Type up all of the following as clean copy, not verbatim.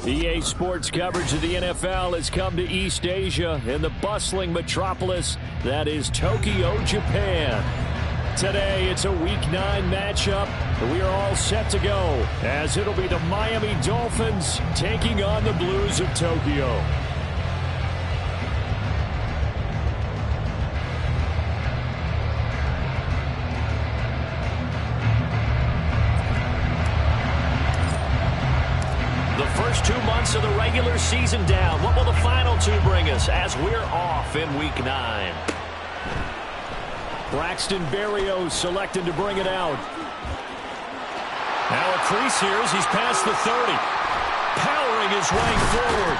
EA Sports coverage of the NFL has come to East Asia in the bustling metropolis that is Tokyo, Japan. Today, it's a Week 9 matchup. We are all set to go as it'll be the Miami Dolphins taking on the Blues of Tokyo. First 2 months of the regular season down. What will the final 2 bring us as we're off in Week 9? Braxton Berrios selected to bring it out. Now a crease here as he's past the 30. Powering his way forward.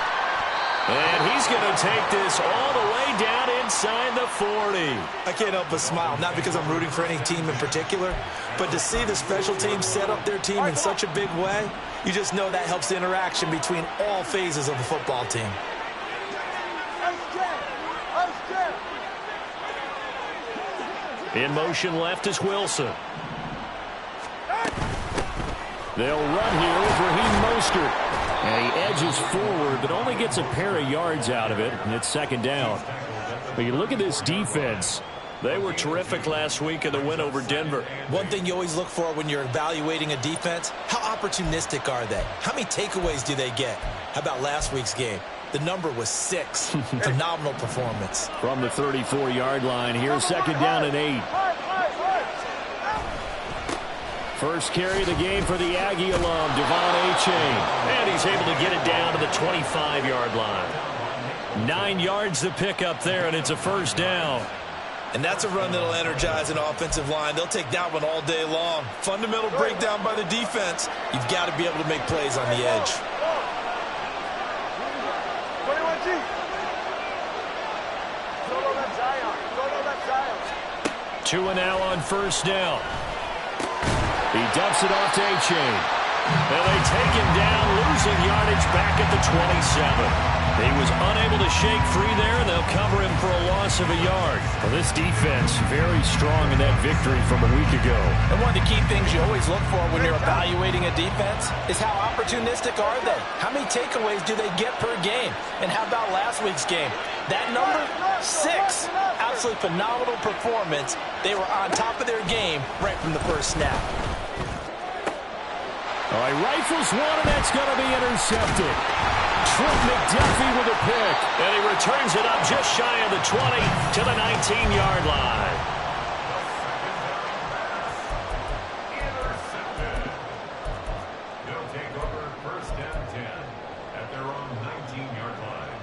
And he's going to take this all the way down inside the 40. I can't help but smile, not because I'm rooting for any team in particular, but to see the special teams set up their team in such a big way, you just know that helps the interaction between all phases of the football team. In motion left is Wilson. They'll run here with Raheem Mostert. And he edges forward, but only gets a pair of yards out of it, and it's second down. But you look at this defense. They were terrific last week in the win over Denver. One thing you always look for when you're evaluating a defense, how opportunistic are they? How many takeaways do they get? How about last week's game? The number was 6. Phenomenal performance. From the 34-yard line, here's second down and 8. First carry of the game for the Aggie alum, Devon Achane. And he's able to get it down to the 25-yard line. 9 yards to pick up there, and it's a first down. And that's a run that'll energize an offensive line. They'll take that one all day long. Fundamental breakdown by the defense. You've got to be able to make plays on the edge. 2 and now on first down. He dumps it off to Achane. And they take him down, losing yardage back at the 27. He was unable to shake free there, and they'll cover him for a loss of a yard. Well, this defense very strong in that victory from a week ago. And one of the key things you always look for when you're evaluating a defense is how opportunistic are they? How many takeaways do they get per game? And how about last week's game? That number, 6. Absolutely phenomenal performance. They were on top of their game right from the first snap. All right, rifles one, and that's going to be intercepted. Trent McDuffie with a pick. And he returns it up just shy of the 20 to the 19-yard line. They'll take over first down 10 at their own 19-yard line.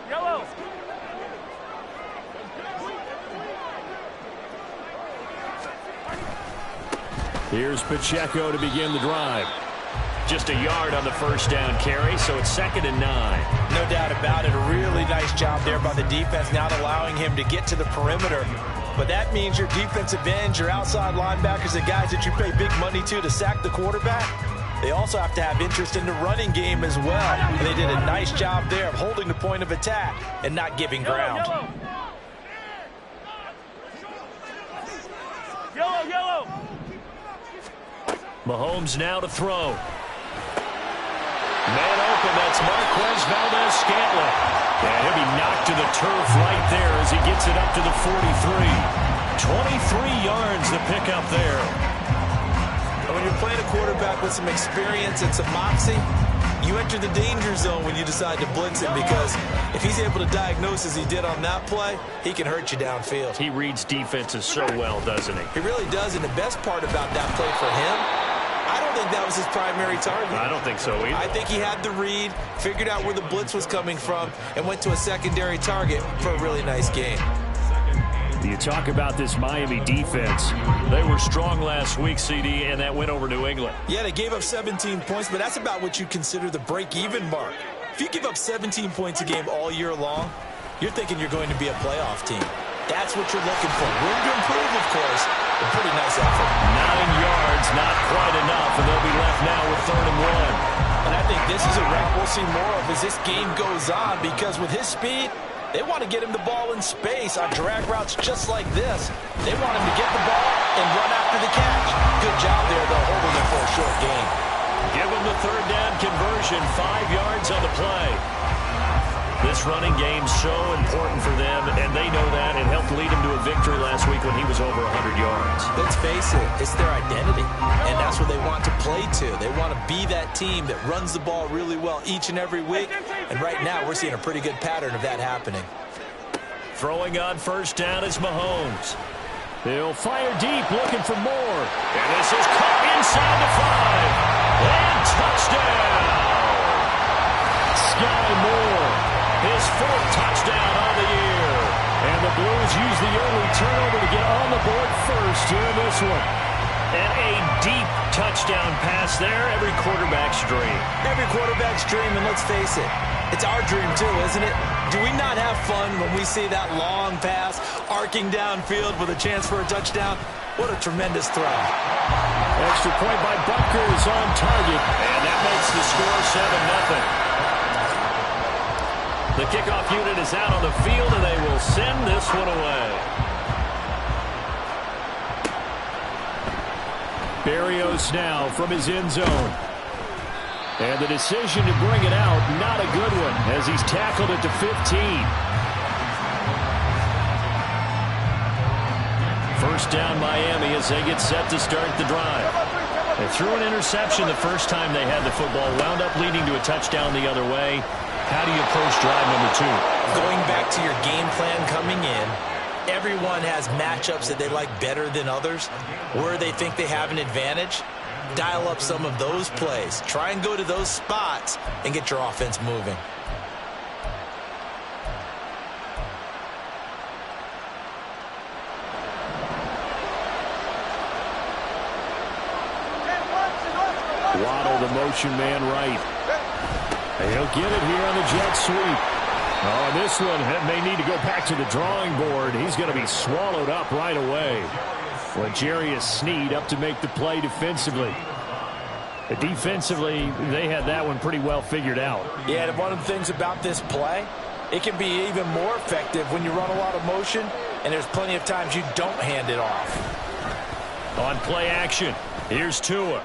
Yellow. Here's Pacheco to begin the drive. Just a yard on the first down carry, so it's second and 9. No doubt about it. A really nice job there by the defense, not allowing him to get to the perimeter. But that means your defensive ends, your outside linebackers, the guys that you pay big money to sack the quarterback, they also have to have interest in the running game as well. And they did a nice job there of holding the point of attack and not giving ground. Yellow. Mahomes now to throw. Man open, that's Marquez Valdez-Scantling. And he'll be knocked to the turf right there as he gets it up to the 43. 23 yards to pick up there. And when you're playing a quarterback with some experience and some moxie, you enter the danger zone when you decide to blitz him, because if he's able to diagnose as he did on that play, he can hurt you downfield. He reads defenses so well, doesn't he? He really does, and the best part about that play for him, I don't think that was his primary target. I don't think so either. I think he had the read, figured out where the blitz was coming from, and went to a secondary target for a really nice game. You talk about this Miami defense. They were strong last week, CD, and that went over New England. Yeah, they gave up 17 points, but that's about what you consider the break-even mark. If you give up 17 points a game all year long, you're thinking you're going to be a playoff team. That's what you're looking for. Room to improve, of course. A pretty nice effort. 9 yards, not quite enough, and they'll be left now with 3rd and 1. And I think this is a rep we'll see more of as this game goes on, because with his speed, They want to get him the ball in space on drag routes just like this. They want him to get the ball and run after the catch. Good job there, though, holding it for a short gain. Give him the third down conversion, 5 yards on the play. This running game's so important for them, and they know that. It helped lead him to a victory last week when he was over 100 yards. Let's face it, it's their identity, and that's what they want to play to. They want to be that team that runs the ball really well each and every week, and right now we're seeing a pretty good pattern of that happening. Throwing on first down is Mahomes. He'll fire deep, looking for more. And this is caught inside the 5. And touchdown! Sky Moore, his 4th touchdown on the year. And the Blues use the early turnover to get on the board first here in this one. And a deep touchdown pass there, every quarterback's dream. Every quarterback's dream, and let's face it, it's our dream too, isn't it? Do we not have fun when we see that long pass arcing downfield with a chance for a touchdown? What a tremendous throw. Extra point by Butker is on target, and that makes the score 7-0. The kickoff unit is out on the field, and they will send this one away. Berrios now from his end zone. And the decision to bring it out, not a good one, as he's tackled it to 15. First down Miami as they get set to start the drive. They threw an interception the first time they had the football, wound up leading to a touchdown the other way. How do you approach drive number 2? Going back to your game plan coming in, everyone has matchups that they like better than others, where they think they have an advantage. Dial up some of those plays. Try and go to those spots and get your offense moving. Waddle, the motion man right. He'll get it here on the jet sweep. Oh, this one may need to go back to the drawing board. He's going to be swallowed up right away. L'Jarius Sneed up to make the play defensively. Defensively, they had that one pretty well figured out. Yeah, and one of the things about this play, it can be even more effective when you run a lot of motion, and there's plenty of times you don't hand it off. On play action, here's Tua.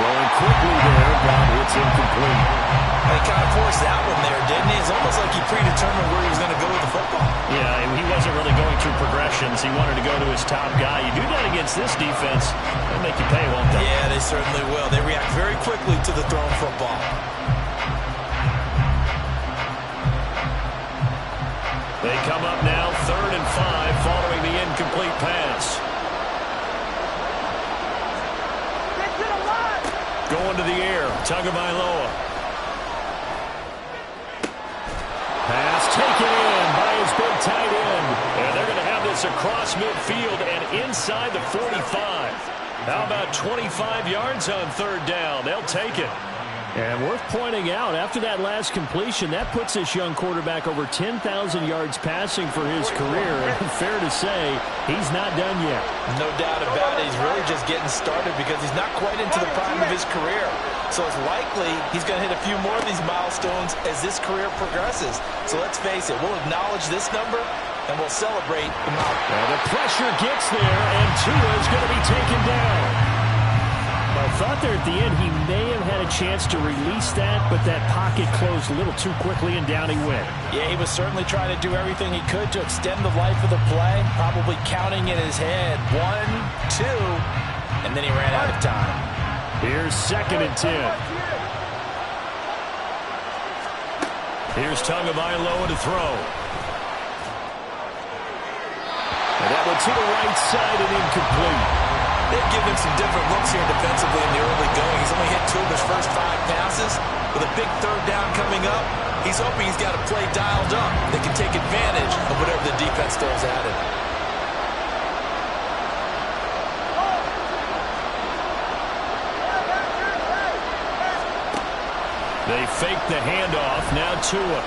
Throwing quickly there, but it's incomplete. He kind of forced that one there, didn't he? It's almost like he predetermined where he was going to go with the football. Yeah, he wasn't really going through progressions. He wanted to go to his top guy. You do that against this defense, they'll make you pay, won't they? Yeah, they certainly will. They react very quickly to the thrown football. They come up now, 3rd and 5, following the incomplete pass. Going to the air, Tagovailoa. Pass taken in by his big tight end. And they're going to have this across midfield and inside the 45. How about 25 yards on 3rd down? They'll take it. And worth pointing out, after that last completion, that puts this young quarterback over 10,000 yards passing for his career. And fair to say, he's not done yet. No doubt about it. He's really just getting started because he's not quite into the prime of his career. So it's likely he's going to hit a few more of these milestones as this career progresses. So let's face it, we'll acknowledge this number and we'll celebrate the amount. Well, the pressure gets there, and Tua is going to be taken down. I thought there at the end he may have had a chance to release that, but that pocket closed a little too quickly, and down he went. Yeah, he was certainly trying to do everything he could to extend the life of the play, probably counting in his head 1, 2, and then he ran out of time. Here's 2nd and 10. Here's Tagovailoa to throw. And that one to the right side and incomplete. They've given him some different looks here defensively in the early going. He's only hit 2 of his first 5 passes. With a big 3rd down coming up, he's hoping he's got a play dialed up that can take advantage of whatever the defense throws at him. They fake the handoff. Now Tua.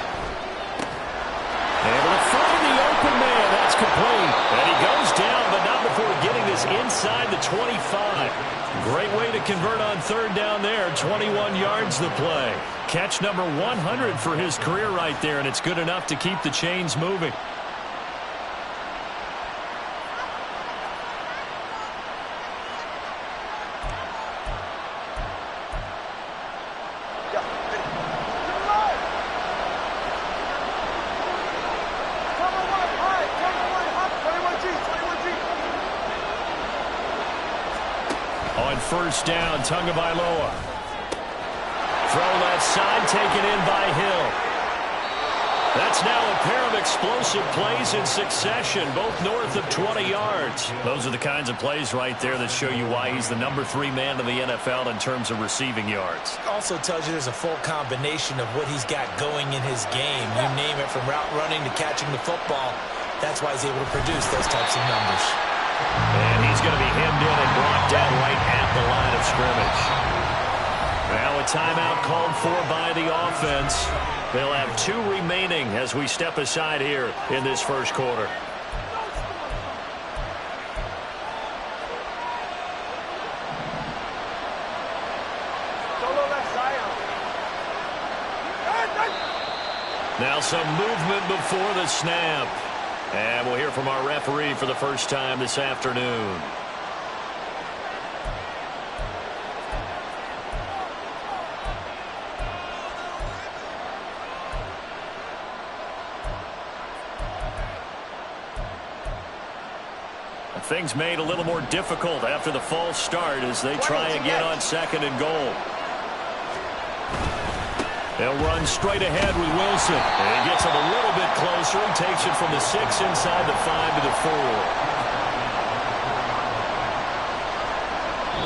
Able to find the open man. That's complete. And he goes down, but not before getting this inside the 25. Great way to convert on third down there. 21 yards the play. Catch number 100 for his career right there, and it's good enough to keep the chains moving. On first down, Tagovailoa. Throw left side, taken in by Hill. That's now a pair of explosive plays in succession, both north of 20 yards. Those are the kinds of plays right there that show you why he's the number 3 man in the NFL in terms of receiving yards. Also tells you there's a full combination of what he's got going in his game. You name it, from route running to catching the football. That's why he's able to produce those types of numbers. And he's going to be hemmed in and brought down right at the line of scrimmage. Now a timeout called for by the offense. They'll have 2 remaining as we step aside here in this first quarter. Now some movement before the snap. And we'll hear from our referee for the first time this afternoon. Things made a little more difficult after the false start as they try again on second and goal. They'll run straight ahead with Wilson. And he gets him a little bit closer. He takes it from the 6 inside the 5 to the 4.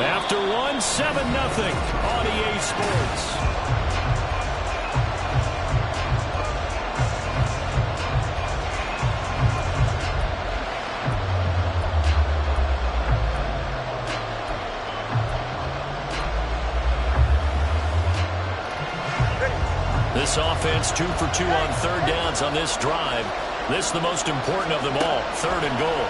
After one, 7-0 on EA Sports. This offense 2 for 2 on third downs on this drive. This the most important of them all, 3rd and goal.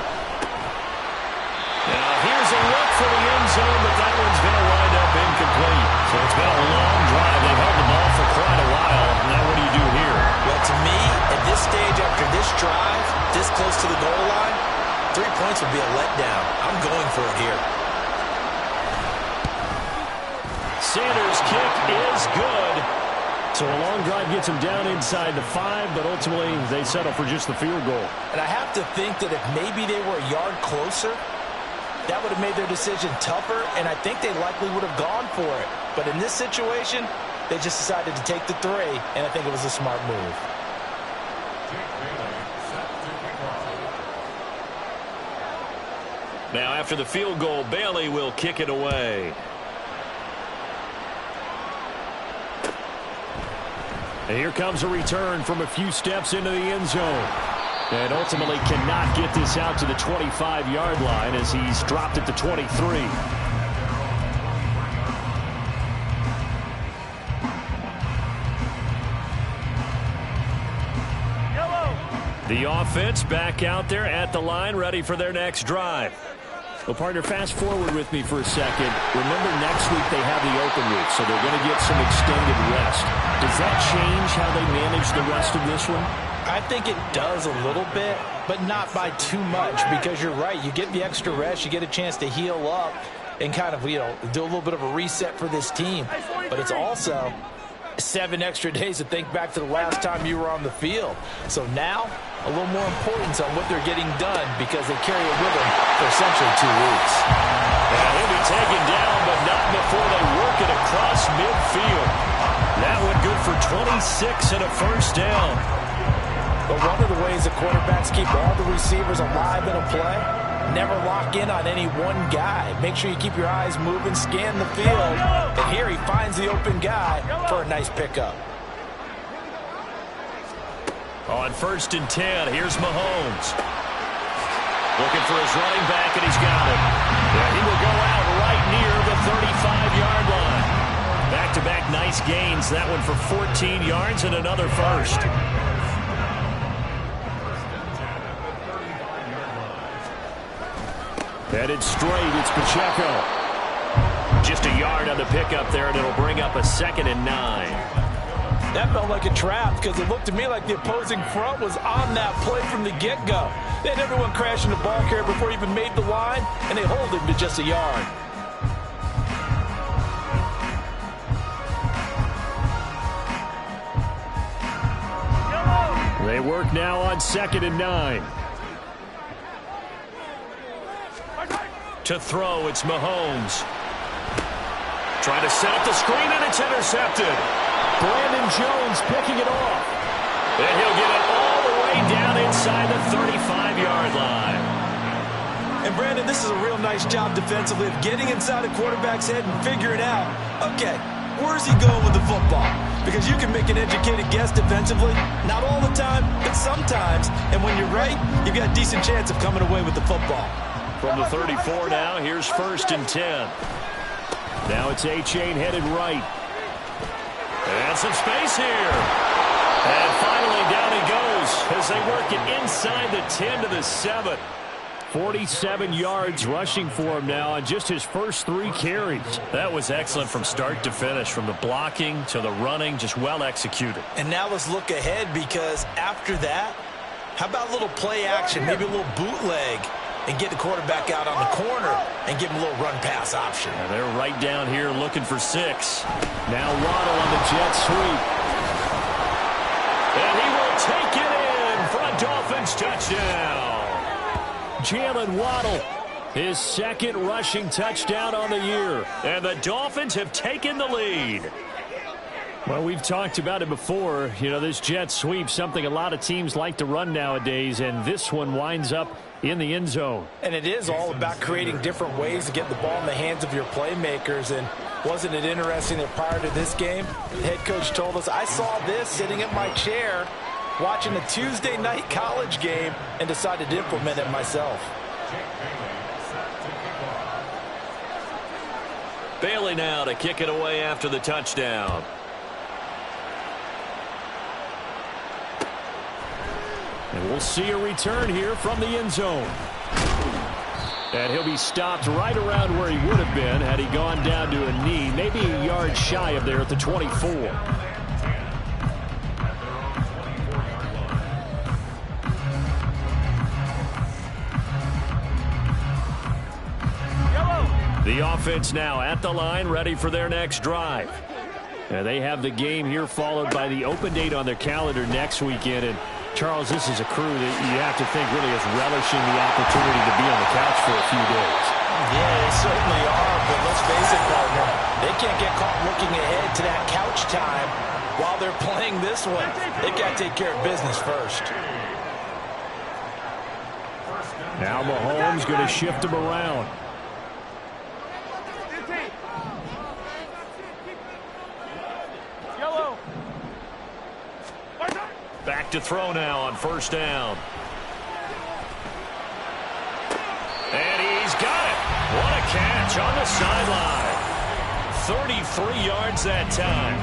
Now here's a look for the end zone, but that one's going to wind up incomplete. So it's been a long drive. They've held the ball for quite a while. Now what do you do here? Well, to me, at this stage after this drive, this close to the goal line, 3 points would be a letdown. I'm going for it here. Sanders' kick is good. So a long drive gets him down inside the 5, but ultimately they settle for just the field goal. And I have to think that if maybe they were a yard closer, that would have made their decision tougher, and I think they likely would have gone for it. But in this situation, they just decided to take the 3, and I think it was a smart move. Now after the field goal, Bailey will kick it away. And here comes a return from a few steps into the end zone. And ultimately cannot get this out to the 25-yard line as he's dropped at the 23. The offense back out there at the line, ready for their next drive. Well, partner, fast forward with me for a second. Remember, next week they have the open week, so they're going to get some extended rest. Does that change how they manage the rest of this one? I think it does a little bit, but not by too much, because you're right. You get the extra rest, you get a chance to heal up and kind of, do a little bit of a reset for this team. But it's also 7 extra days to think back to the last time you were on the field. So now, a little more importance on what they're getting done because they carry it with them for essentially 2 weeks. And he'll be taken down, but not before they work it across midfield. That one good for 26 and a first down. But one of the ways the quarterbacks keep all the receivers alive in a play, never lock in on any one guy. Make sure you keep your eyes moving, scan the field. And here he finds the open guy for a nice pickup. On 1st and 10, here's Mahomes. Looking for his running back, and he's got him. Yeah, he will go out right near the 35-yard line. Back-to-back nice gains. That one for 14 yards and another first. Headed straight, it's Pacheco. Just a yard on the pickup there, and it'll bring up a 2nd and 9. That felt like a trap because it looked to me like the opposing front was on that play from the get-go. They had everyone crashing the ball carrier before he even made the line, and they hold him to just a yard. They work now on 2nd and 9. To throw, it's Mahomes. Trying to set up the screen, and it's intercepted. Brandon Jones picking it off. And he'll get it all the way down inside the 35-yard line. And Brandon, this is a real nice job defensively of getting inside a quarterback's head and figuring out, okay, where's he going with the football? Because you can make an educated guess defensively, not all the time, but sometimes. And when you're right, you've got a decent chance of coming away with the football. From the 34 now, here's 1st and 10. Now it's A-Chain headed right. And some space here. And finally down he goes as they work it inside the 10 to the 7. 47 yards rushing for him now on just his first 3 carries. That was excellent from start to finish, from the blocking to the running, just well executed. And now let's look ahead, because after that, how about a little play action, maybe a little bootleg, and get the quarterback out on the corner and give him a little run-pass option. And they're right down here looking for 6. Now Waddle on the jet sweep. And he will take it in for a Dolphins touchdown. Jalen Waddle, his 2nd rushing touchdown on the year. And the Dolphins have taken the lead. Well, we've talked about it before. You know, this jet sweep, something a lot of teams like to run nowadays, and this one winds up in the end zone. And it is all about creating different ways to get the ball in the hands of your playmakers. And wasn't it interesting that prior to this game, the head coach told us, I saw this sitting in my chair watching a Tuesday night college game and decided to implement it myself. Bailey now to kick it away after the touchdown. And we'll see a return here from the end zone. And he'll be stopped right around where he would have been had he gone down to a knee, maybe a yard shy of there at the 24. The offense now at the line, ready for their next drive. And they have the game here followed by the open date on their calendar next weekend. And Charles, this is a crew that you have to think really is relishing the opportunity to be on the couch for a few days. Yeah, they certainly are, but let's face it, partner, they can't get caught looking ahead to that couch time while they're playing this one. They've got to take care of business first. Now Mahomes going to shift him around. Back to throw now on 1st down. And he's got it. What a catch on the sideline. 33 yards that time.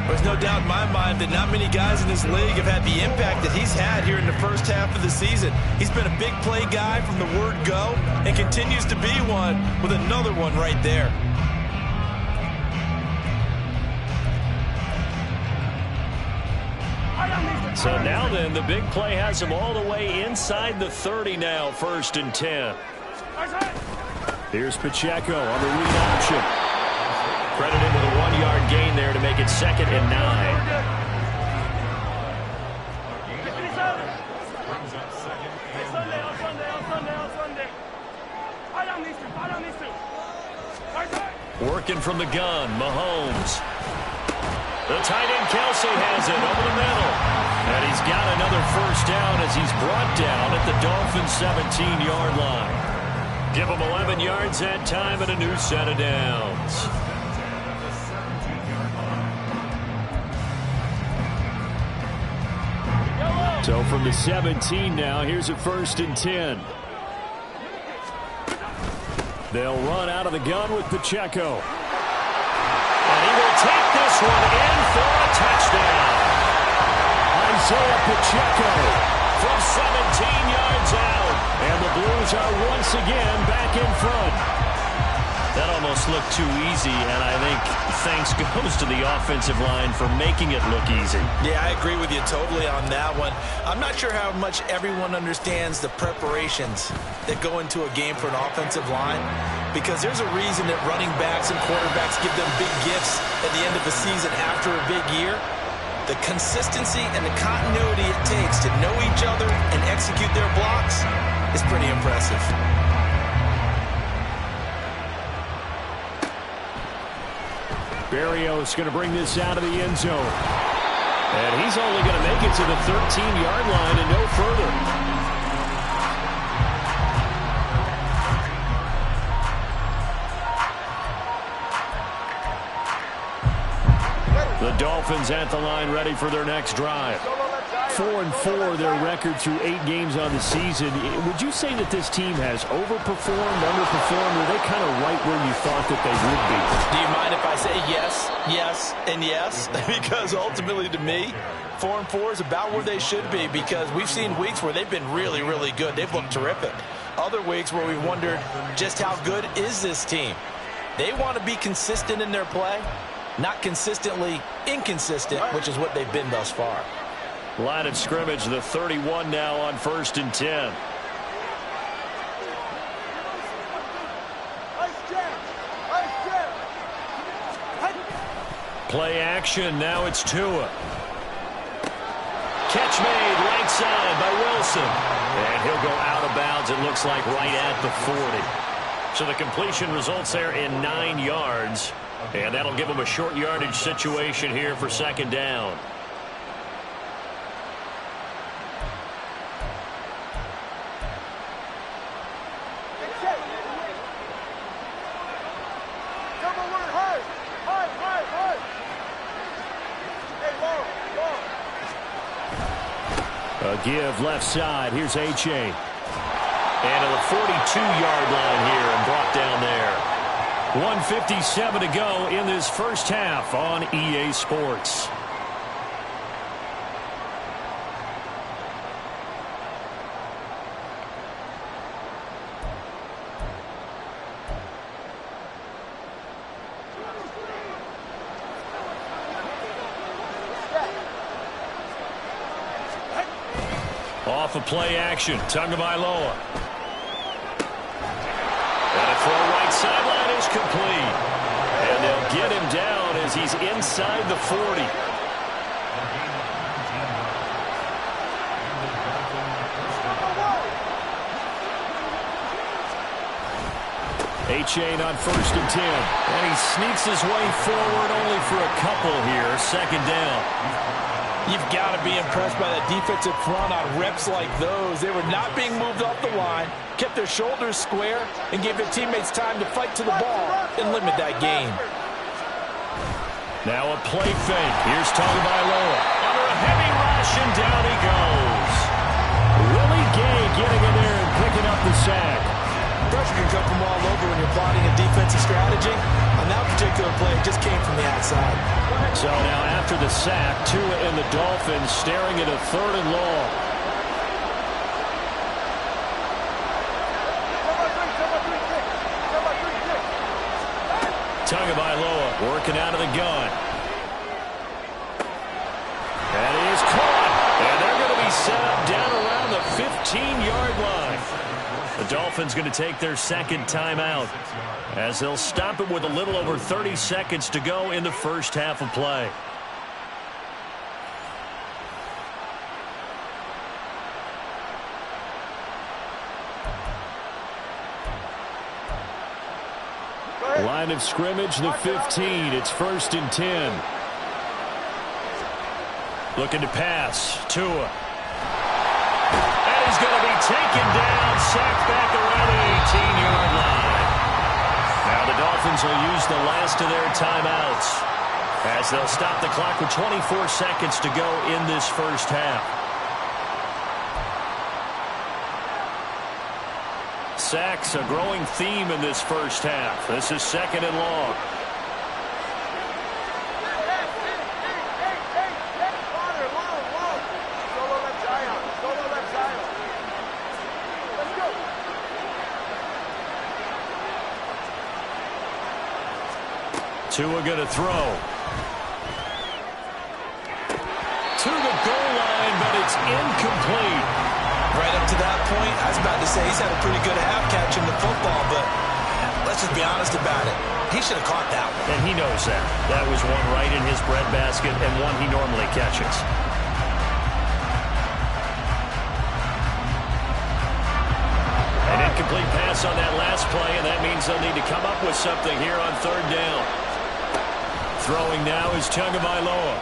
There's no doubt in my mind that not many guys in this league have had the impact that he's had here in the first half of the season. He's been a big play guy from the word go and continues to be one with another one right there. So now then, the big play has him all the way inside the 30 now, 1st and 10. Here's Pacheco on the read option. Credited with a 1-yard gain there to make it 2nd and 9. Working from the gun, Mahomes. The tight end Kelsey has it over the middle. And he's got another 1st down as he's brought down at the Dolphins' 17-yard line. Give him 11 yards that time and a new set of downs. So from the 17 now, here's a 1st and 10. They'll run out of the gun with Pacheco. And he will take this one in for a touchdown. Isaiah Pacheco from 17 yards out. And the Blues are once again back in front. That almost looked too easy, and I think thanks goes to the offensive line for making it look easy. Yeah, I agree with you totally on that one. I'm not sure how much everyone understands the preparations that go into a game for an offensive line, because there's a reason that running backs and quarterbacks give them big gifts at the end of the season after a big year. The consistency and the continuity it takes to know each other and execute their blocks is pretty impressive. Berrios going to bring this out of the end zone. And he's only going to make it to the 13-yard line and no further. The Dolphins at the line ready for their next drive. 4-4 their record through 8 games on the season. Would you say that this team has overperformed, underperformed, or are they kind of right where you thought that they would be? Do you mind if I say yes, yes, and yes? Because ultimately to me, 4-4 is about where they should be, because we've seen weeks where they've been really, really good. They've looked terrific. Other weeks where we wondered just how good is this team. They want to be consistent in their play, not consistently inconsistent, which is what they've been thus far. Line of scrimmage, the 31 now on 1st and 10. Play action, now it's Tua. Catch made right side by Wilson. And he'll go out of bounds, it looks like right at the 40. So the completion results there in 9 yards. And that'll give him a short yardage situation here for 2nd down. A give left side. Here's H.A. And to the 42-yard line here and brought down there. 1:57 to go in this first half on EA Sports. Off of play action, Tagovailoa. And a throw right sideline is complete. And they'll get him down as he's inside the 40. A-Chain on 1st and 10. And he sneaks his way forward only for a couple here. 2nd down. You've got to be impressed by that defensive front on reps like those. They were not being moved off the line, kept their shoulders square, and gave their teammates time to fight to the ball and limit that gain. Now a play fake. Here's Tagovailoa. Under a heavy rush, and down he goes. Willie Gay getting in there and picking up the sack. Pressure can come from all over when you're plotting a defensive strategy. On that particular play, it just came from the outside. So now after the sack, Tua and the Dolphins staring at a 3rd and long. Tagovailoa working out of the gun. And he is caught. And they're going to be set up down around the 15-yard line. The Dolphins going to take their 2nd timeout as they'll stop it with a little over 30 seconds to go in the first half of play. Line of scrimmage, the 15. It's 1st and 10. Looking to pass. Tua. And he's going to be taken down, sacked back around the 18-yard line. Now the Dolphins will use the last of their timeouts as they'll stop the clock with 24 seconds to go in this first half. Sacks, a growing theme in this first half. This is 2nd and long. Tua going to throw. To the goal line, but it's incomplete. Right up to that point, I was about to say he's had a pretty good half catching the football, but let's just be honest about it. He should have caught that one. And he knows that. That was one right in his breadbasket and one he normally catches. An incomplete pass on that last play, and that means they'll need to come up with something here on third down. Throwing now is Tagovailoa.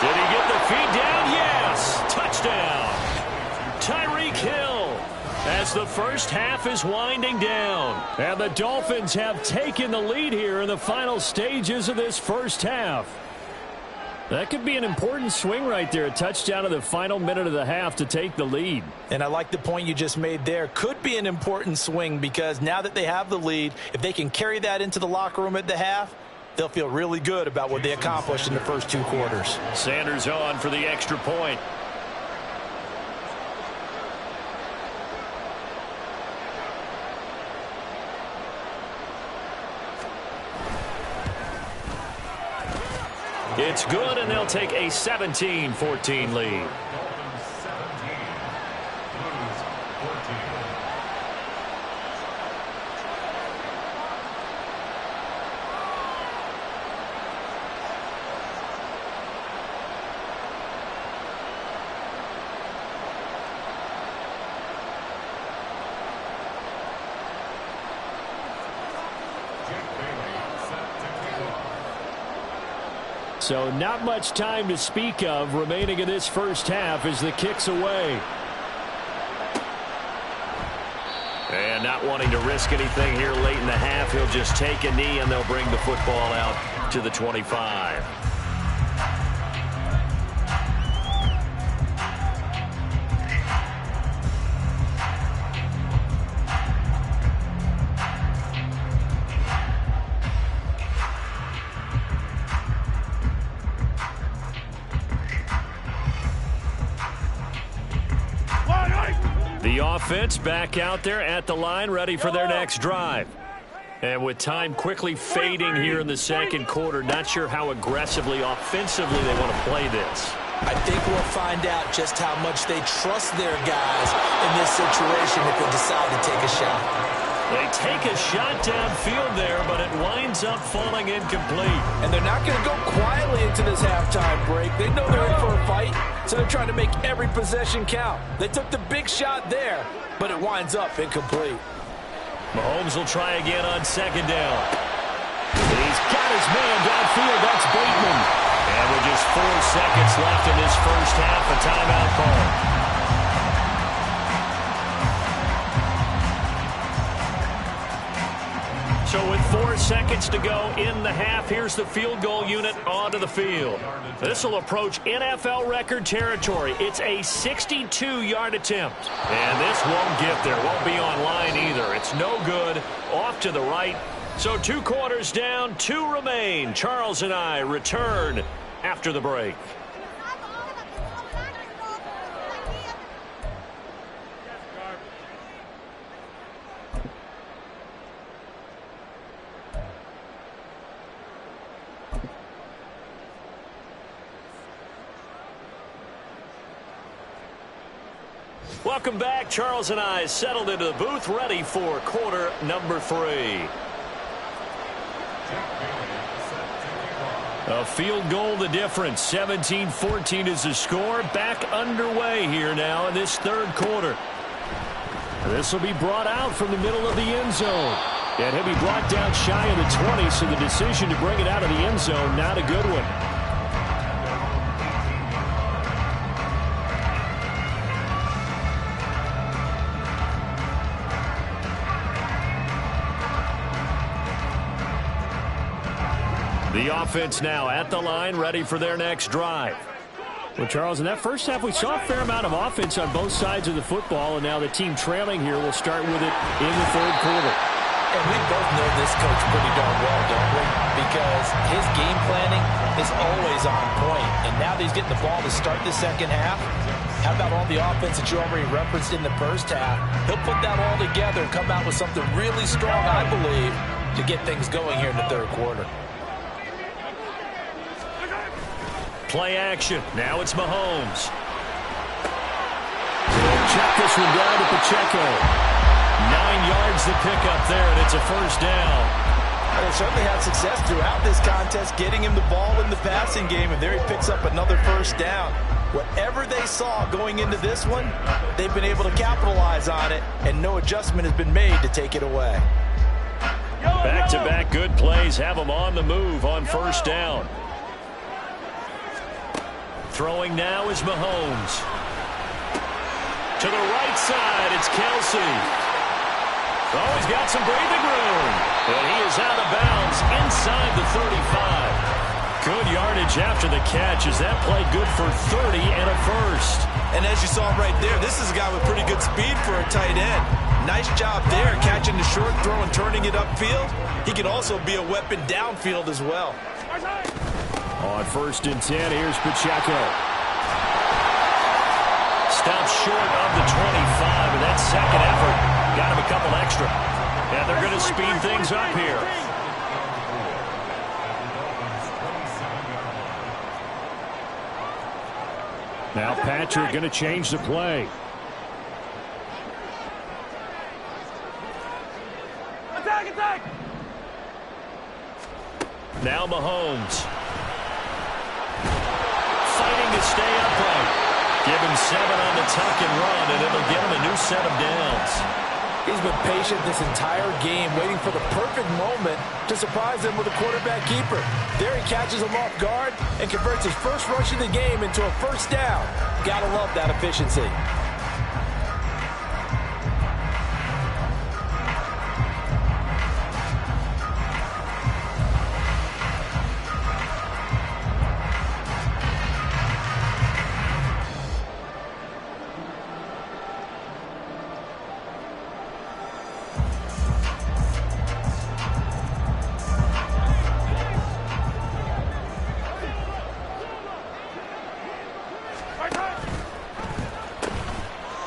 Did he get the feed down? Yes! Touchdown! Tyreek Hill as the first half is winding down. And the Dolphins have taken the lead here in the final stages of this first half. That could be an important swing right there. A touchdown in the final minute of the half to take the lead. And I like the point you just made there. Could be an important swing because now that they have the lead, if they can carry that into the locker room at the half, they'll feel really good about what they accomplished in the first two quarters. Sanders on for the extra point. It's good, and they'll take a 17-14 lead. Dolphins 17, Blues 14. So not much time to speak of remaining in this first half as the kick's away. And not wanting to risk anything here late in the half, he'll just take a knee and they'll bring the football out to the 25. The offense back out there at the line, ready for their next drive. And with time quickly fading here in the second quarter, not sure how aggressively, offensively they want to play this. I think we'll find out just how much they trust their guys in this situation if they decide to take a shot. They take a shot downfield there, but it winds up falling incomplete. And they're not going to go quietly into this halftime break. They know they're in for a fight, so they're trying to make every possession count. They took the big shot there, but it winds up incomplete. Mahomes will try again on second down. He's got his man downfield. That's Bateman. And with just 4 seconds left in this first half, a timeout call. So with 4 seconds to go in the half, here's the field goal unit onto the field. This will approach NFL record territory. It's a 62-yard attempt. And this won't get there. Won't be online either. It's no good. Off to the right. So 2 quarters down, 2 remain. Charles and I return after the break. Welcome back. Charles and I settled into the booth, ready for quarter number 3. A field goal the difference. 17-14 is the score. Back underway here now in this third quarter. This will be brought out from the middle of the end zone. And he'll be brought down shy of the 20, so the decision to bring it out of the end zone, not a good one. The offense now at the line, ready for their next drive. Well, Charles, in that first half, we saw a fair amount of offense on both sides of the football, and now the team trailing here will start with it in the third quarter. And we both know this coach pretty darn well, don't we? Because his game planning is always on point. And now that he's getting the ball to start the second half, how about all the offense that you already referenced in the first half? He'll put that all together and come out with something really strong, I believe, to get things going here in the third quarter. Play action. Now it's Mahomes. Check this one down to Pacheco. 9 yards the pickup there, and it's a first down. They certainly had success throughout this contest, getting him the ball in the passing game, and there he picks up another first down. Whatever they saw going into this one, they've been able to capitalize on it, and no adjustment has been made to take it away. Back-to-back good plays have them on the move on first down. Throwing now is Mahomes. To the right side, it's Kelsey. Oh, he's got some breathing room. And he is out of bounds inside the 35. Good yardage after the catch as that play good for 30 and a first. And as you saw right there, this is a guy with pretty good speed for a tight end. Nice job there, catching the short throw and turning it upfield. He can also be a weapon downfield as well. On 1st and 10, here's Pacheco. Stops short of the 25, and that second effort got him a couple extra. And they're going to speed things up here. Now Patrick going to change the play. Attack! Now Mahomes. Fighting to stay upright. Give him 7 on the tuck and run, and it'll get him a new set of downs. He's been patient this entire game, waiting for the perfect moment to surprise them with a quarterback keeper. There he catches him off guard and converts his first rush of the game into a first down. Gotta love that efficiency.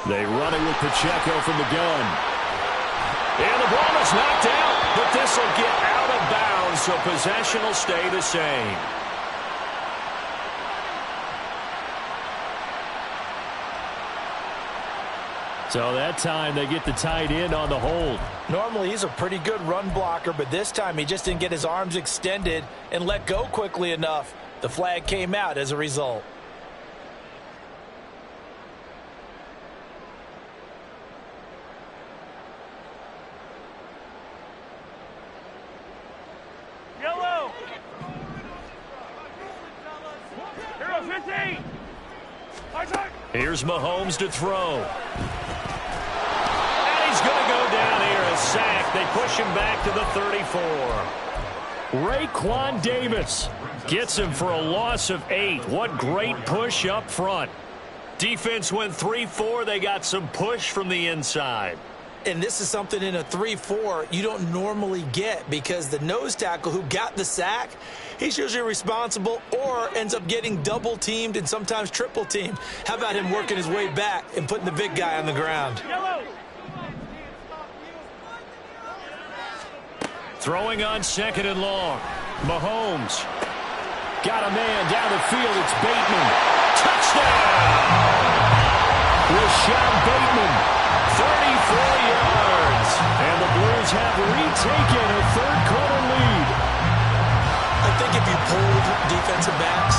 They run it with Pacheco from the gun. And the ball is knocked out, but this will get out of bounds, so possession will stay the same. So that time they get the tight end on the hold. Normally he's a pretty good run blocker, but this time he just didn't get his arms extended and let go quickly enough. The flag came out as a result. Yellow! Hero 15! Here's Mahomes to throw. And he's going to go down here, a sack. They push him back to the 34. Raekwon Davis gets him for a loss of 8. What great push up front. Defense went 3-4. They got some push from the inside. And this is something in a 3-4 you don't normally get, because the nose tackle who got the sack, he's usually responsible or ends up getting double teamed and sometimes triple teamed. How about him working his way back and putting the big guy on the ground? Throwing on 2nd and long. Mahomes got a man down the field. It's Bateman. Touchdown! Rashad Bateman. 34 yards. And the Blues have retaken a third-quarter lead. I think if you pulled defensive backs,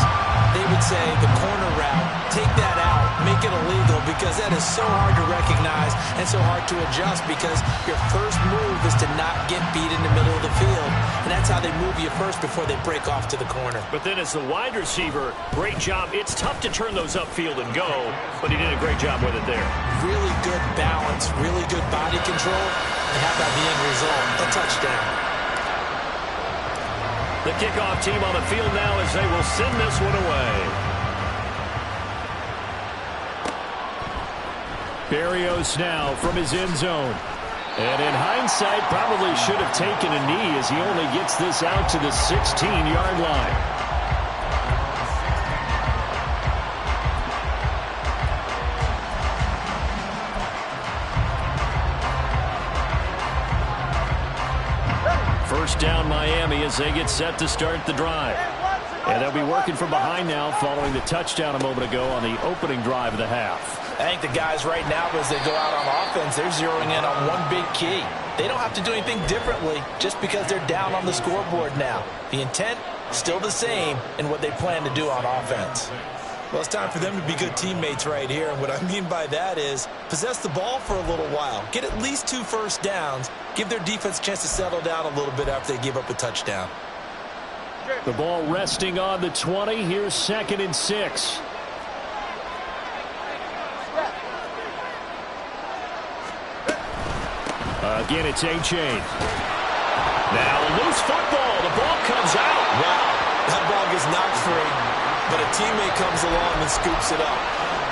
they would say the corner route, take that out, make it illegal, because that is so hard to recognize and so hard to adjust, because your first move is to not get beat in the middle of the field. And that's how they move you first before they break off to the corner. But then as the wide receiver, great job. It's tough to turn those upfield and go, but he did a great job with it there. Really good balance, really good body control, and how about the end result? A touchdown. The kickoff team on the field now as they will send this one away. Berrios now from his end zone. And in hindsight, probably should have taken a knee as he only gets this out to the 16-yard line. first down Miami as they get set to start the drive. And they'll be working from behind now following the touchdown a moment ago on the opening drive of the half. I think the guys right now, as they go out on offense, they're zeroing in on one big key. They don't have to do anything differently just because they're down on the scoreboard now. The intent, still the same in what they plan to do on offense. Well, it's time for them to be good teammates right here. And what I mean by that is possess the ball for a little while. Get at least 2 first downs. Give their defense a chance to settle down a little bit after they give up a touchdown. The ball resting on the 20. Here's 2nd and 6. Again, it's A-Chain. Now a loose football. The ball comes out. Wow, that ball gets knocked free, but a teammate comes along and scoops it up.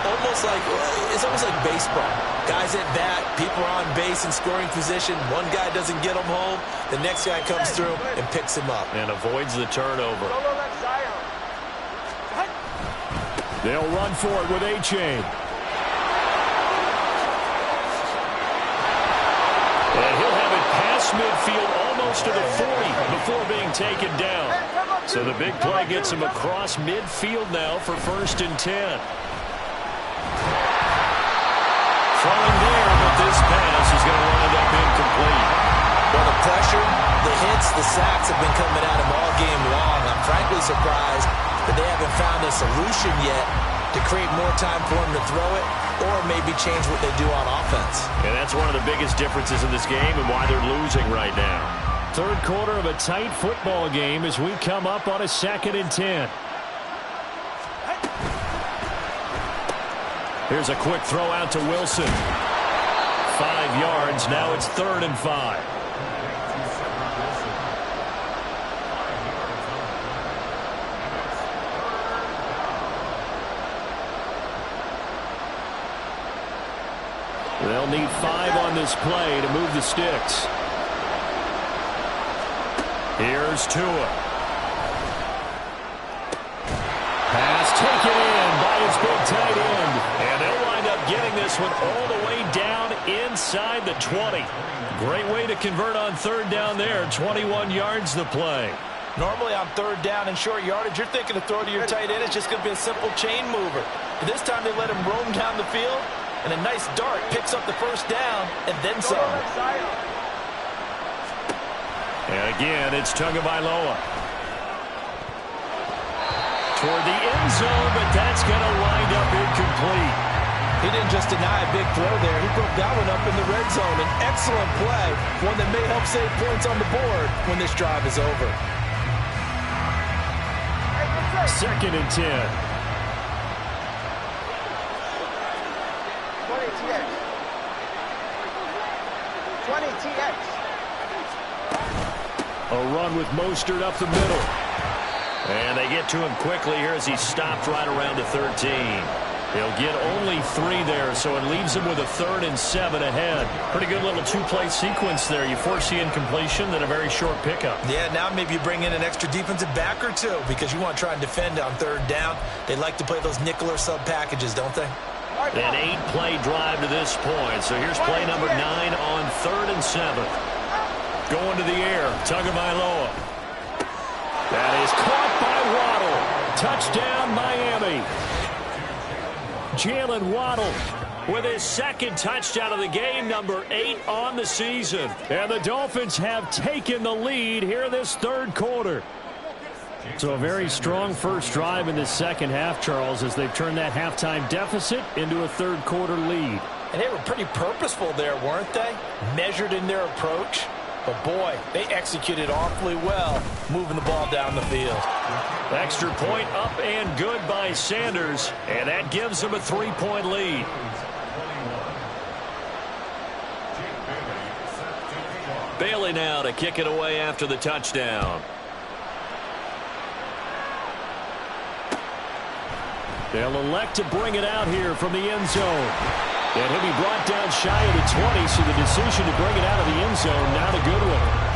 It's almost like baseball. Guys at bat, people are on base in scoring position. One guy doesn't get them home. The next guy comes through and picks him up. And avoids the turnover. They'll run for it with A-Chain. And he'll have it past midfield almost to the 40 before being taken down. So the big play gets him across midfield now for 1st and 10. Throwing there, but this pass is going to wind up incomplete. Well, the pressure, the hits, the sacks have been coming at him all game long. I'm frankly surprised that they haven't found a solution yet to create more time for him to throw it or maybe change what they do on offense. And that's one of the biggest differences in this game and why they're losing right now. 3rd quarter of a tight football game as we come up on a 2nd and 10. Here's a quick throw out to Wilson. 5 yards. Now it's 3rd and 5. They'll need 5 on this play to move the sticks. Here's Tua. Pass taken in by his big tight end. And they'll wind up getting this one all the way down inside the 20. Great way to convert on 3rd down there. 21 yards the play. Normally on 3rd down and short yardage, you're thinking to throw to your tight end. It's just going to be a simple chain mover. But this time they let him roam down the field. And a nice dart picks up the 1st down and then some. And again, it's Tagovailoa. Toward the end zone, but that's going to wind up incomplete. He didn't just deny a big throw there. He broke that one up in the red zone. An excellent play, one that may help save points on the board when this drive is over. 2nd and 10. 20 TX. A run with Mostert up the middle. And they get to him quickly here as he stopped right around the 13. He'll get only 3 there, so it leaves him with a 3rd and 7 ahead. Pretty good little 2-play sequence there. You force the incompletion, then a very short pickup. Yeah, now maybe you bring in an extra defensive back or 2 because you want to try and defend on 3rd down. They like to play those nickel or sub packages, don't they? An 8-play drive to this point. So here's play number 9 on 3rd and 7. Going to the air, Tagovailoa. That is caught by Waddle. Touchdown, Miami. Jalen Waddle with his 2nd touchdown of the game, number 8 on the season. And the Dolphins have taken the lead here in this 3rd quarter. So a very strong first drive in the 2nd half, Charles, as they've turned that halftime deficit into a 3rd quarter lead. And they were pretty purposeful there, weren't they? Measured in their approach. But boy, they executed awfully well, moving the ball down the field. Extra point up and good by Sanders, and that gives them a 3-point lead. Bailey now to kick it away after the touchdown. They'll elect to bring it out here from the end zone. And he'll be brought down shy of the 20, so the decision to bring it out of the end zone, not a good one.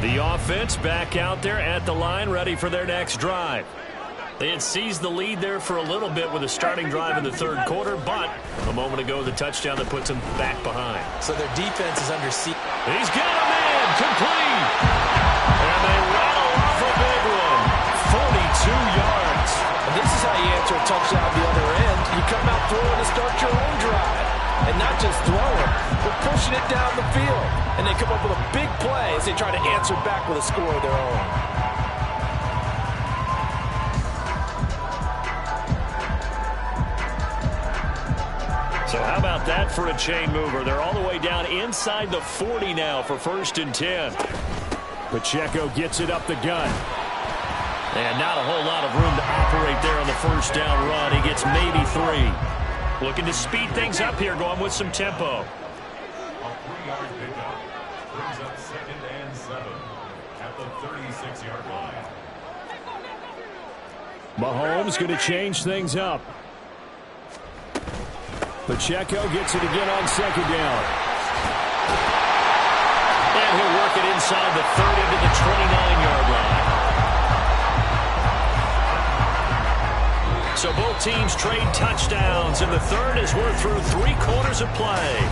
The offense back out there at the line, ready for their next drive. They had seized the lead there for a little bit with a starting drive in the third quarter, but a moment ago, the touchdown that puts them back behind. So their defense is under siege. He's got a man, complete. And they rattle off a big one, 42 yards. And this is how you answer a touchdown the other end. You come out throwing to start your own drive. And not just throwing, but pushing it down the field. And they come up with a big play as they try to answer back with a score of their own. So how about that for a chain mover? They're all the way down inside the 40 now for 1st and 10. Pacheco gets it up the gut. And not a whole lot of room to operate there on the first down run. He gets maybe 3. Looking to speed things up here, going with some tempo. A 3-yard pickup brings up 2nd and 7 at the 36-yard line. Mahomes going to change things up. Pacheco gets it again on 2nd down. And he'll work it inside the 30 to the 29-yard line. So both teams trade touchdowns, and the third as we're through 3 quarters of play.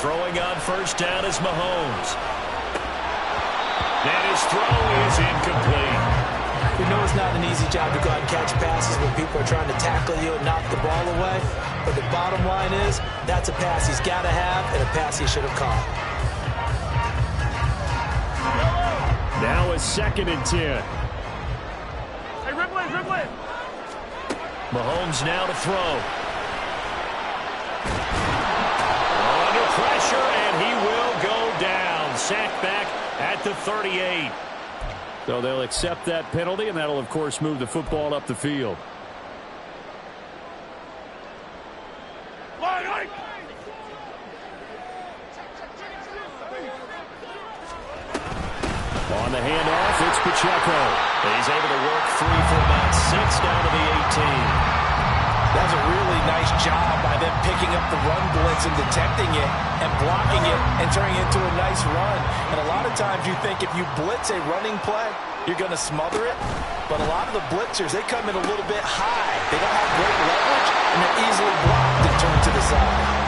Throwing on first down is Mahomes. And his throw is incomplete. We know it's not an easy job to go out and catch passes when people are trying to tackle you and knock the ball away. But the bottom line is, that's a pass he's got to have and a pass he should have caught. Now a 2nd and 10. Hey, ripple it. Mahomes now to throw. Under pressure, and he will go down. Sacked back at the 38. So they'll accept that penalty, and that'll, of course, move the football up the field. On the handoff, it's Pacheco. He's able to work free for about 6 down to the 18. That was a really nice job by them picking up the run blitz and detecting it and blocking it and turning it into a nice run. And a lot of times you think if you blitz a running play, you're going to smother it. But a lot of the blitzers, they come in a little bit high. They don't have great leverage, and they're easily blocked and turned to the side.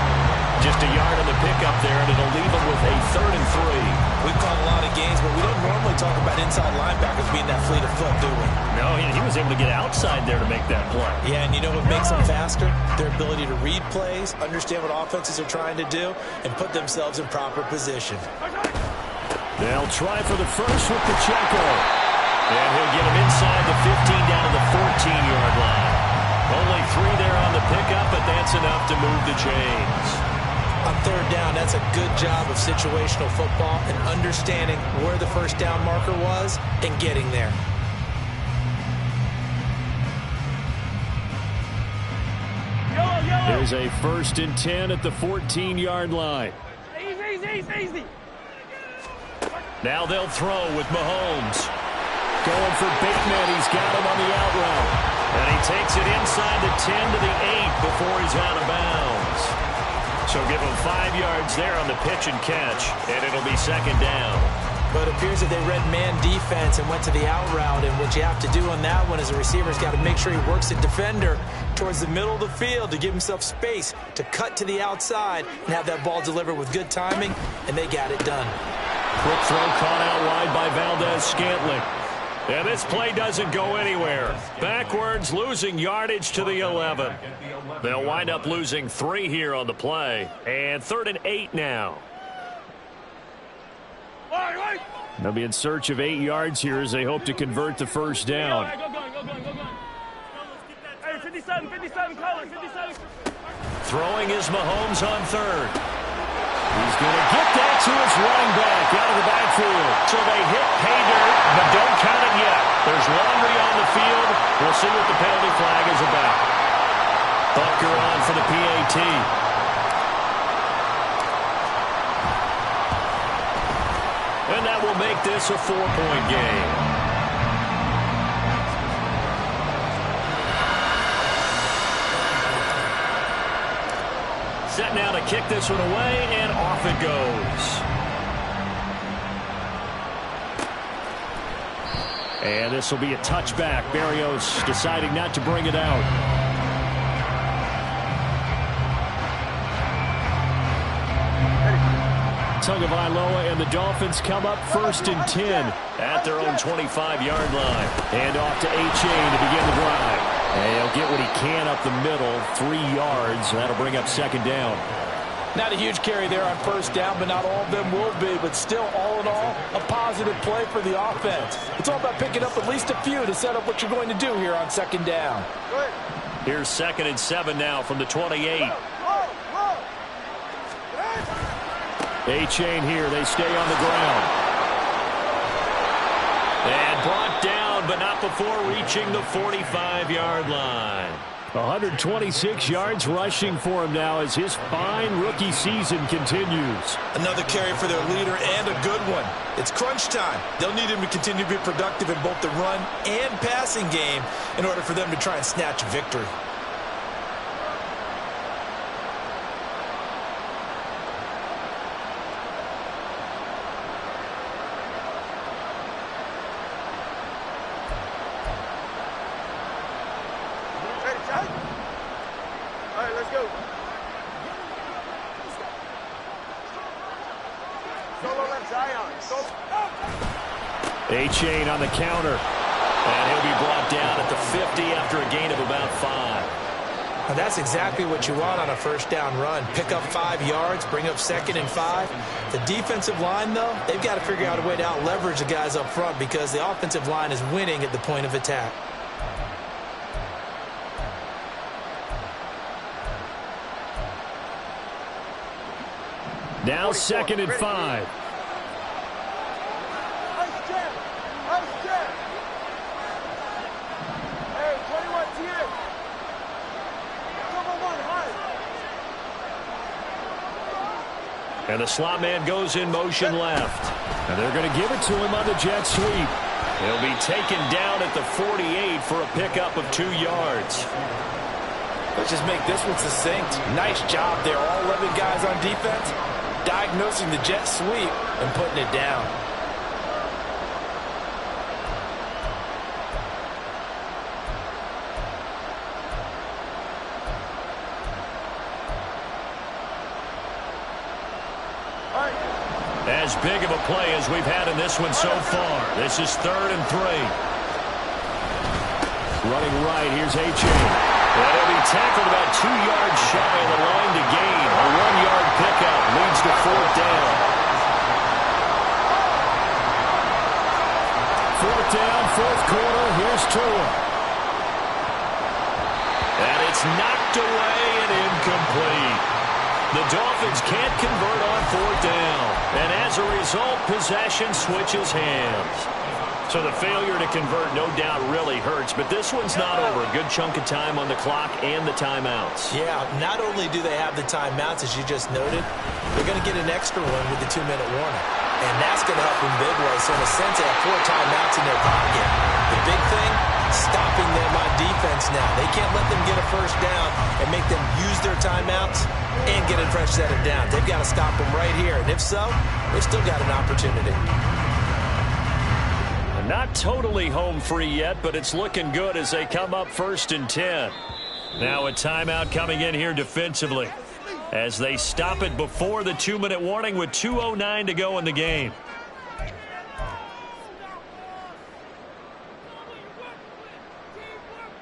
Just a yard on the pickup there, and it'll leave them with a 3rd and 3. We've caught a lot of games, but we don't normally talk about inside linebackers being that fleet of foot, do we? No, he was able to get outside there to make that play. Yeah, and you know what makes them faster? Their ability to read plays, understand what offenses are trying to do, and put themselves in proper position. They'll try for the first with Pacheco. And he'll get him inside the 15 down to the 14-yard line. Only 3 there on the pickup, but that's enough to move the chains. On 3rd down, that's a good job of situational football and understanding where the first down marker was and getting there. Here's a 1st and 10 at the 14-yard line. Easy. Now they'll throw with Mahomes. Going for Bateman. He's got him on the out route. And he takes it inside the 10 to the 8 before he's out of bounds. So give him 5 yards there on the pitch and catch, and it'll be 2nd down. But it appears that they read man defense and went to the out route, and what you have to do on that one as a receiver's got to make sure he works the defender towards the middle of the field to give himself space to cut to the outside and have that ball delivered with good timing, and they got it done. Quick throw caught out wide by Valdez-Scantling. And this play doesn't go anywhere. Backwards, losing yardage to the 11. They'll wind up losing 3 here on the play. And 3rd and 8 now. They'll be in search of 8 yards here as they hope to convert the first down. Hey, 57, color, 57. Throwing is Mahomes on 3rd. He's going to get that to his running back out of the backfield. So they hit pay dirt, but don't count it yet. There's laundry on the field. We'll see what the penalty flag is about. Bucker this a 4-point game. Set now to kick this one away, and off it goes. And this will be a touchback. Barrios deciding not to bring it out. Tagovailoa and the Dolphins come up 1st and 10 at their own 25-yard line. And off to A-Chain to begin the drive. And he'll get what he can up the middle, 3 yards. That'll bring up 2nd down. Not a huge carry there on 1st down, but not all of them will be. But still, all in all, a positive play for the offense. It's all about picking up at least a few to set up what you're going to do here on 2nd down. Here's 2nd and 7 now from the 28. A-Chain here. They stay on the ground. And brought down, but not before reaching the 45-yard line. 126 yards rushing for him now as his fine rookie season continues. Another carry for their leader and a good one. It's crunch time. They'll need him to continue to be productive in both the run and passing game in order for them to try and snatch victory. A-Chain on the counter. And he'll be brought down at the 50 after a gain of about 5. Now that's exactly what you want on a 1st down run. Pick up 5 yards, bring up 2nd and 5. The defensive line, though, they've got to figure out a way to out-leverage the guys up front because the offensive line is winning at the point of attack. Now 2nd and 5. And the slot man goes in motion left. And they're going to give it to him on the jet sweep. He'll be taken down at the 48 for a pickup of 2 yards. Let's just make this one succinct. Nice job there. All 11 guys on defense diagnosing the jet sweep and putting it down. As big of a play as we've had in this one so far. This is 3rd and 3. Running right, here's A-Chain. And he'll be tackled about 2 yards shy of the line to gain. A 1-yard pickup leads to 4th down. 4th down, 4th quarter. Here's Tua. And it's knocked away and incomplete. The Dolphins can't convert on 4th down. And as a result, possession switches hands. So the failure to convert no doubt really hurts, but this one's not over. A good chunk of time on the clock and the timeouts. Yeah, not only do they have the timeouts, as you just noted, they're going to get an extra one with the 2-minute warning. And that's going to help them big way. So in a sense, they have 4 timeouts in their pocket. The big thing, stopping them on defense now. They can't let them get a 1st down and make them use their timeouts and get a fresh set of downs. They've got to stop them right here. And if so, they've still got an opportunity. Not totally home free yet, but it's looking good as they come up 1st and 10. Now a timeout coming in here defensively as they stop it before the 2-minute warning with 2:09 to go in the game.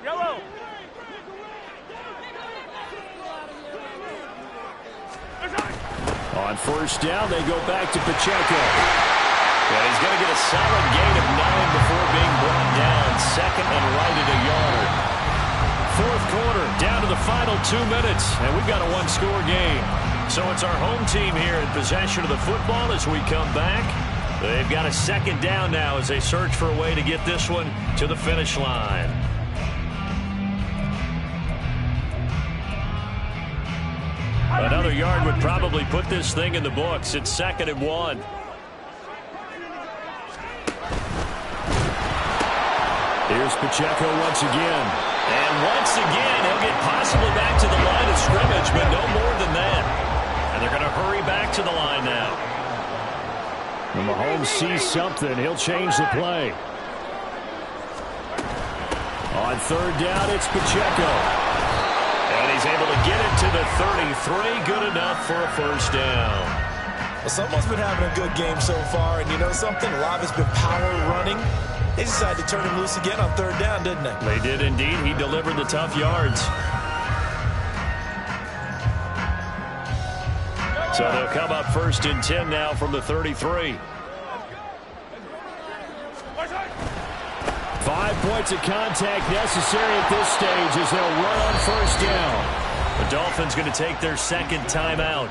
Yellow. On 1st down, they go back to Pacheco. And he's going to get a solid gain of 9 before being brought down. 2nd and right at a yard. 4th quarter, down to the final 2 minutes. And we've got a 1-score game. So it's our home team here in possession of the football as we come back. They've got a 2nd down now as they search for a way to get this one to the finish line. Another yard would probably put this thing in the books. It's 2nd and 1. Here's Pacheco once again. And once again, he'll get possibly back to the line of scrimmage, but no more than that. And they're going to hurry back to the line now. When Mahomes sees something, he'll change the play. On third down, it's Pacheco. And he's able to get it to the 33. Good enough for a first down. Well, someone's been having a good game so far, and you know something? A lot of it's been power running. They decided to turn him loose again on third down, didn't they? They did indeed. He delivered the tough yards. So they'll come up first and 10 now from the 33. 5 points of contact necessary at this stage as they'll run on first down. The Dolphins going to take their second timeout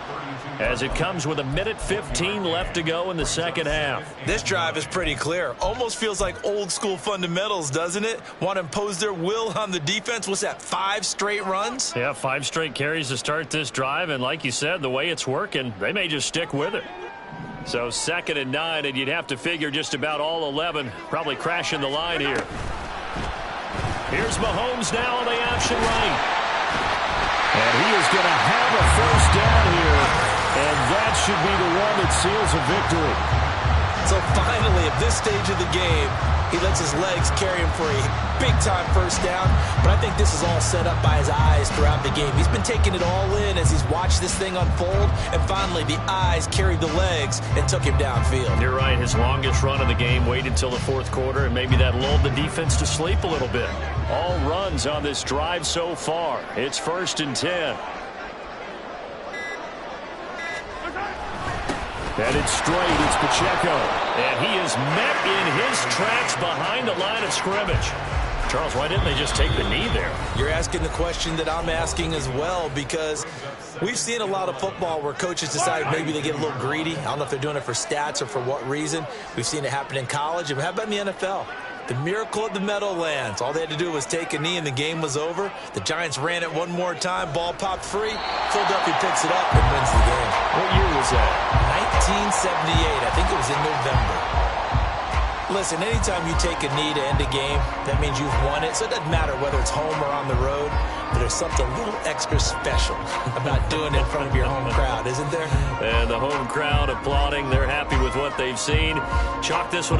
as it comes with 1:15 left to go in the second half. This drive is pretty clear. Almost feels like old school fundamentals, doesn't it? Want to impose their will on the defense. What's that, 5 straight runs? Yeah, 5 straight carries to start this drive, and like you said, the way it's working, they may just stick with it. So 2nd and 9, and you'd have to figure just about all 11 probably crashing the line here. Here's Mahomes now on the option right. And he is going to have a first down here. And that should be the one that seals a victory. So finally, at this stage of the game, he lets his legs carry him for a big-time first down. But I think this is all set up by his eyes throughout the game. He's been taking it all in as he's watched this thing unfold. And finally, the eyes carried the legs and took him downfield. You're right. His longest run of the game waited until the 4th quarter, and maybe that lulled the defense to sleep a little bit. All runs on this drive so far. It's 1st and 10. And it's straight. It's Pacheco. And he is met in his tracks behind the line of scrimmage. Charles, why didn't they just take the knee there? You're asking the question that I'm asking as well, because we've seen a lot of football where coaches decide maybe they get a little greedy. I don't know if they're doing it for stats or for what reason. We've seen it happen in college. And how about in the NFL? The miracle of the Meadowlands. All they had to do was take a knee and the game was over. The Giants ran it one more time. Ball popped free. Philadelphia picks it up and wins the game. What year was that? 1978. I think it was in November. Listen, anytime you take a knee to end a game, that means you've won it. So it doesn't matter whether it's home or on the road. But there's something a little extra special about doing it in front of your home crowd, isn't there? And the home crowd applauding. They're happy with what they've seen. Chalk this one up.